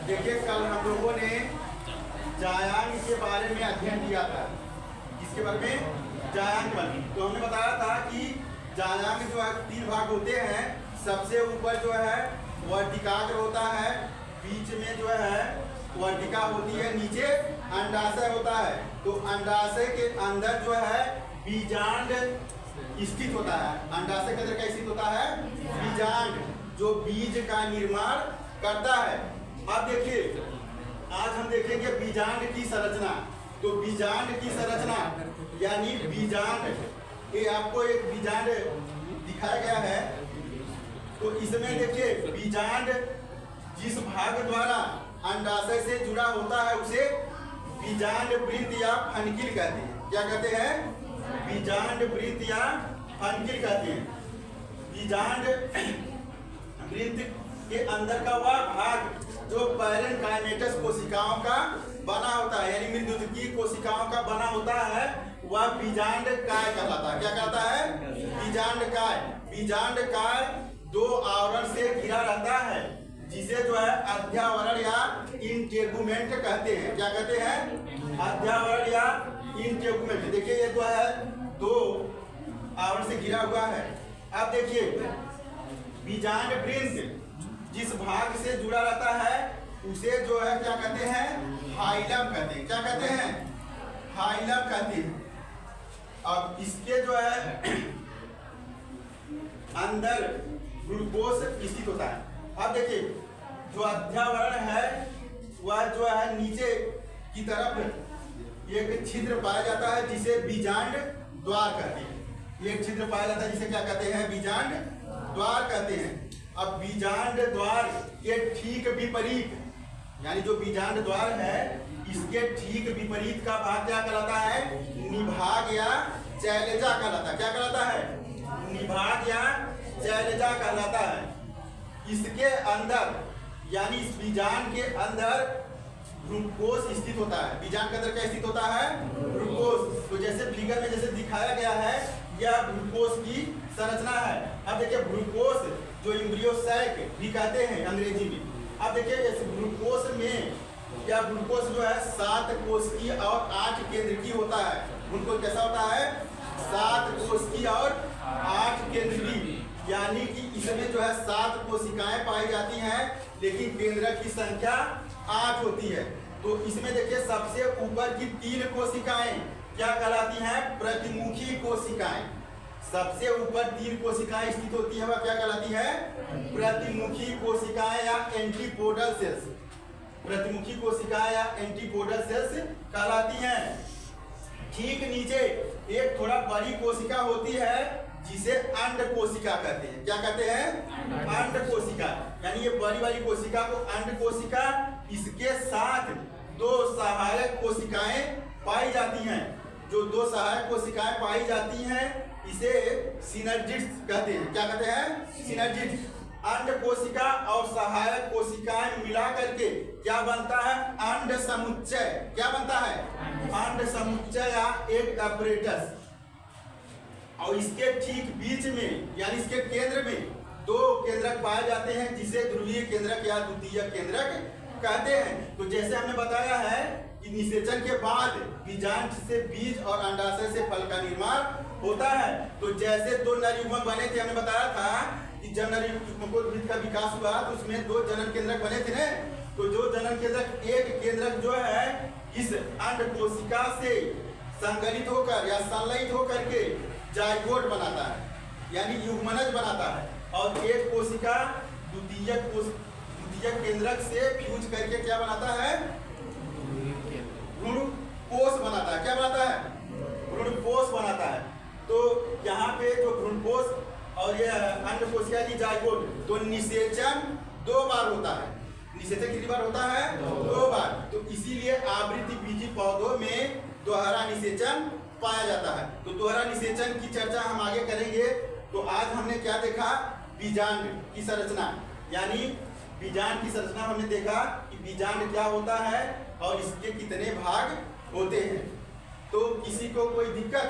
देखिए कल हम लोगों ने जायांग के बारे में अध्ययन किया था। इसके बारे में जायांग पर तो हमने बताया था कि जायांग जो है 3 भाग होते हैं। सबसे ऊपर जो है वर्तिकाग्र होता है, बीच में जो है वर्तिका होती है, नीचे अंडाशय होता है। तो अंडाशय के अंदर जो है बीजांड स्थित होता है। अंडाशय के अंदर क्या स्थित होता है? बीजांड, जो बीज का निर्माण करता है। अब देखिए आज हम देखेंगे बीजांड की संरचना। तो बीजांड की संरचना यानी बीजांड, ये आपको एक बीजांड दिखाया गया है। तो इसमें देखिए बीजांड जिस भाग द्वारा अंडाशय से जुड़ा होता है उसे बीजांड वृत्त या फनकिल कहते हैं। क्या कहते हैं? बीजांड वृत्त या फनकिल कहते हैं। बीजांड वृत्त के अंदर का वह भाग जो पैरेनकाइमेटस कोशिकाओं का बना होता है, यानी मृदुकी कोशिकाओं का बना होता है, वह बीजांड काय कहलाता है। क्या कहता है? बीजांड काय। बीजांड काय 2 आवरण से घिरा रहता है, जिसे जो है अध्यावरण या इंटेगुमेंट कहते हैं। क्या कहते हैं? अध्यावरण या इंटेगुमेंट। देखिए ये जो है 2 आवरण से घिरा हुआ है। अब देखिए बीजांड वृत्त जिस भाग से जुड़ा रहता है उसे जो है क्या कहते हैं? हाइलम कहते हैं। क्या कहते हैं? हाइलम कहते हैं। अब इसके जो है अंदर ग्लूकोज स्थित होता है। अब देखिए जो अध्यावरण है वह जो है नीचे की तरफ एक छिद्र पाया जाता है जिसे बीजांड द्वार कहते हैं। एक छिद्र पाया जाता है जिसे क्या कहते हैं? बीजांड द्वार कहते हैं। अब बीजांड द्वार के ठीक विपरीत, यानी जो बीजांड द्वार है इसके ठीक विपरीत का भाग क्या कहलाता है? निभाग या चैलेजा कहलाता है। क्या कहलाता है? निभाग या चैलेजा कहलाता है। इसके अंदर यानी इस बीजांड के अंदर ग्लूकोज स्थित होता है। बीजांड के अंदर क्या स्थित होता है? ग्लूकोज। तो जैसे फिगर में जैसे दिखाया गया है यह ग्लूकोज की संरचना है। अब देखिए ग्लूकोज जो एम्ब्रियो सैक भी कहते हैं अंग्रेजी में। अब देखिए इस ग्लूकोज में या ग्लूकोज जो है 7 कोशिकीय और 8 केंद्रकीय होता है। ग्लूकोज कैसा होता है? 7 कोशिकीय और 8 केंद्रकीय, यानी कि इसमें जो है 7 कोशिकाएं पाई जाती हैं, लेकिन केंद्रक की संख्या 8 होती है। तो इसमें देखिए सबसे ऊपर की 3 कोशिकाएं क्या कहलाती हैं? प्रतिमुखी कोशिकाएं। सबसे ऊपर 3 कोशिकाएं स्थित होती है, वह क्या कहलाती है? प्रतिमुखी कोशिकाएं या एंटीपोडल सेल्स। प्रतिमुखी कोशिकाएं या एंटीपोडल सेल्स कहलाती हैं। ठीक नीचे एक थोड़ा बड़ी कोशिका होती है जिसे अंड कोशिका कहते हैं। क्या कहते हैं? अंड कोशिका। यानी ये बड़ी वाली कोशिका को अंड कोशिका, इसके साथ 2 सहायक कोशिकाएं पाई जाती हैं। जो 2 सहायक कोशिकाएं पाई जाती हैं इसे सिनर्जिड्स कहते हैं। क्या कहते हैं? सिनर्जिड्स। अंड कोशिका और सहायक कोशिकाएं मिला करके क्या बनता है? अंड समुच्चय। क्या बनता है? अंड समुच्चय या एक अपरेटस। और इसके ठीक बीच में यानी इसके केंद्र में 2 केंद्रक पाए जाते हैं जिसे ध्रुवीय केंद्रक या द्वितीयक केंद्रक कहते हैं। तो जैसे हमने बताया है कि निषेचन के बाद बीजांड से बीज और अंडाशय से फल का निर्माण होता है। तो जैसे 2 नर युग्मक बने थे, हमने बताया था कि जब नर युग्मकोद्भिद का विकास हुआ तो उसमें 2 जनन केंद्रक बने थे ना। तो जो जनन केंद्रक, एक केंद्रक जो है इस अंड कोशिका से संगठित होकर या संलयित होकर के जाइगोट बनाता है, यानी युग्मनज बनाता है। और एक कोशिका द्वितीयक केंद्रक से फ्यूज करके क्या बनाता है? भ्रूणपोष बनाता है। क्या बनाता है? भ्रूणपोष बनाता है। तो यहाँ पे जो भ्रूणपोष और ये अंड कोशिका की जाइगोट, तो निषेचन 2 बार होता है। निषेचन कितनी बार होता है? 2 बार। तो इसीलिए आवृत्ति बीजी पौधों में दोहरा निषेचन पाया जाता है। तो दोहरा निषेचन की चर्चा हम आगे करेंगे। तो आज हमने क्या देखा? बीजांड की संरचना, यानी बीजांड की संरचना हमने देखा कि बीजांड क्या होता है और इसके कितने भाग होते हैं। तो किसी को कोई दिक्कत?